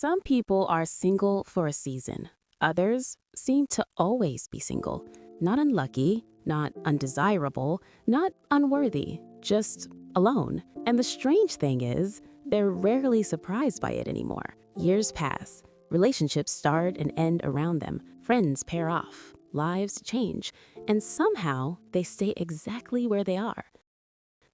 Some people are single for a season. Others seem to always be single. Not unlucky, not undesirable, not unworthy, just alone. And the strange thing is, they're rarely surprised by it anymore. Years pass. Relationships start and end around them. Friends pair off. Lives change. And somehow, they stay exactly where they are.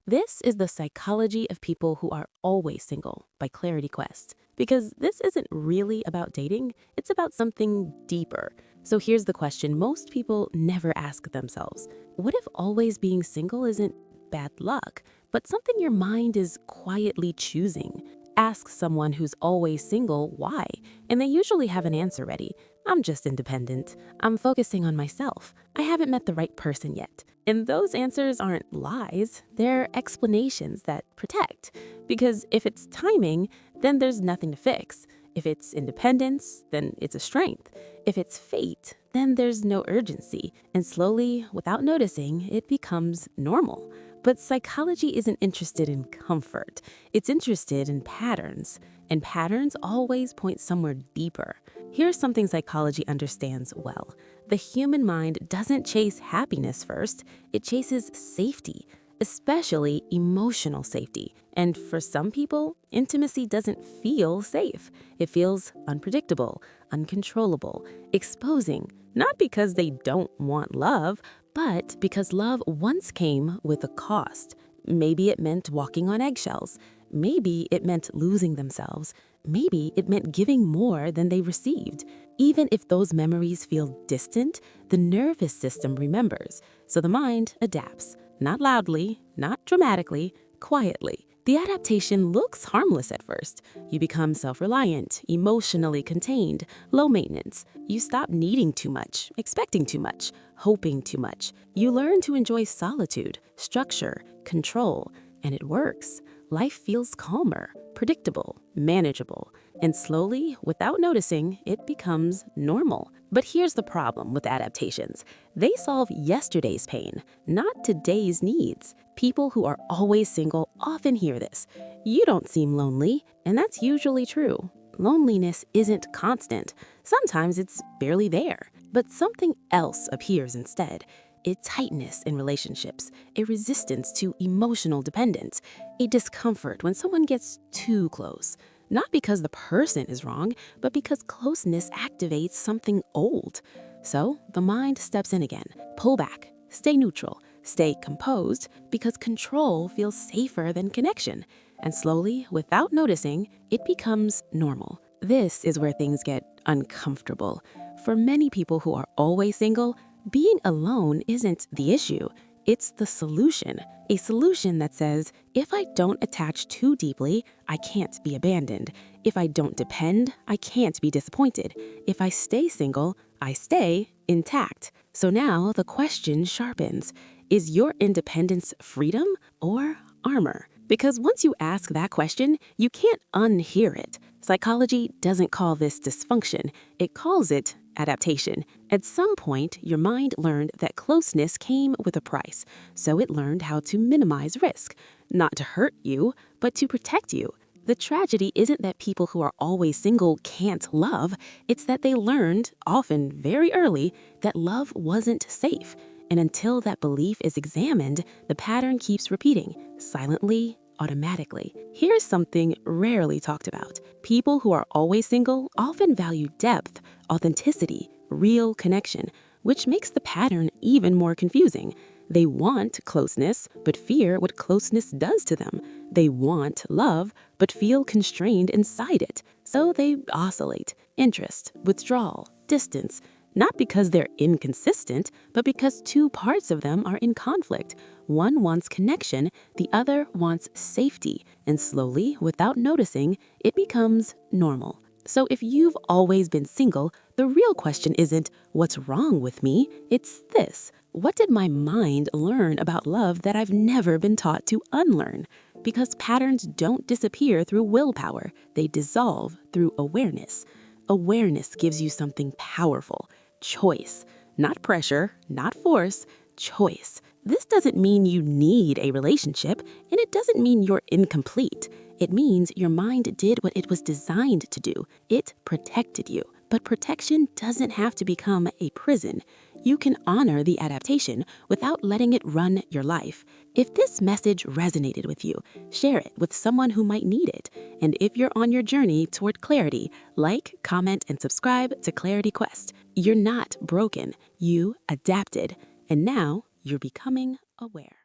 This is the psychology of people who are always single by Clarity Quest. Because this isn't really about dating, it's about something deeper. So here's the question most people never ask themselves. What if always being single isn't bad luck, but something your mind is quietly choosing? Ask someone who's always single why, and they usually have an answer ready. I'm just independent. I'm focusing on myself. I haven't met the right person yet. And those answers aren't lies, they're explanations that protect. Because if it's timing, then there's nothing to fix. If it's independence, then it's a strength. If it's fate, then there's no urgency. And slowly, without noticing, it becomes normal. But psychology isn't interested in comfort. It's interested in patterns. And patterns always point somewhere deeper. Here's something psychology understands well. The human mind doesn't chase happiness first. It chases safety, especially emotional safety. And for some people, intimacy doesn't feel safe. It feels unpredictable, uncontrollable, exposing, not because they don't want love, but because love once came with a cost. Maybe it meant walking on eggshells. Maybe it meant losing themselves. Maybe it meant giving more than they received. Even if those memories feel distant, the nervous system remembers. So the mind adapts, not loudly, not dramatically, quietly. The adaptation looks harmless at first. You become self-reliant, emotionally contained, low maintenance. You stop needing too much, expecting too much, hoping too much. You learn to enjoy solitude, structure, control, and it works. Life feels calmer, predictable, manageable, and slowly, without noticing, it becomes normal. But here's the problem with adaptations. They solve yesterday's pain, not today's needs. People who are always single often hear this. You don't seem lonely, and that's usually true. Loneliness isn't constant. Sometimes it's barely there. But something else appears instead. A tightness in relationships, a resistance to emotional dependence, a discomfort when someone gets too close. Not because the person is wrong, but because closeness activates something old. So the mind steps in again. Pull back, stay neutral, stay composed, because control feels safer than connection. And slowly, without noticing, it becomes normal. This is where things get uncomfortable. For many people who are always single, being alone isn't the issue, it's the solution. A solution that says, if I don't attach too deeply, I can't be abandoned. If I don't depend, I can't be disappointed. If I stay single, I stay intact. So now the question sharpens. Is your independence freedom or armor? Because once you ask that question, you can't unhear it. Psychology doesn't call this dysfunction. It calls it adaptation. At some point, your mind learned that closeness came with a price, so it learned how to minimize risk, not to hurt you, but to protect you. The tragedy isn't that people who are always single can't love, it's that they learned, often very early, that love wasn't safe. And until that belief is examined, the pattern keeps repeating, silently, automatically. Here's something rarely talked about. People who are always single often value depth, authenticity, real connection, which makes the pattern even more confusing. They want closeness, but fear what closeness does to them. They want love, but feel constrained inside it. So they oscillate, interest, withdrawal, distance, not because they're inconsistent, but because two parts of them are in conflict. One wants connection, the other wants safety, and slowly, without noticing, it becomes normal. So if you've always been single, the real question isn't, what's wrong with me? It's this: what did my mind learn about love that I've never been taught to unlearn? Because patterns don't disappear through willpower, they dissolve through awareness. Awareness gives you something powerful: choice. Not pressure, not force, choice. This doesn't mean you need a relationship, and it doesn't mean you're incomplete. It means your mind did what it was designed to do. It protected you. But protection doesn't have to become a prison. You can honor the adaptation without letting it run your life. If this message resonated with you, share it with someone who might need it. And if you're on your journey toward clarity, like, comment, and subscribe to Clarity Quest. You're not broken. You adapted. And now you're becoming aware.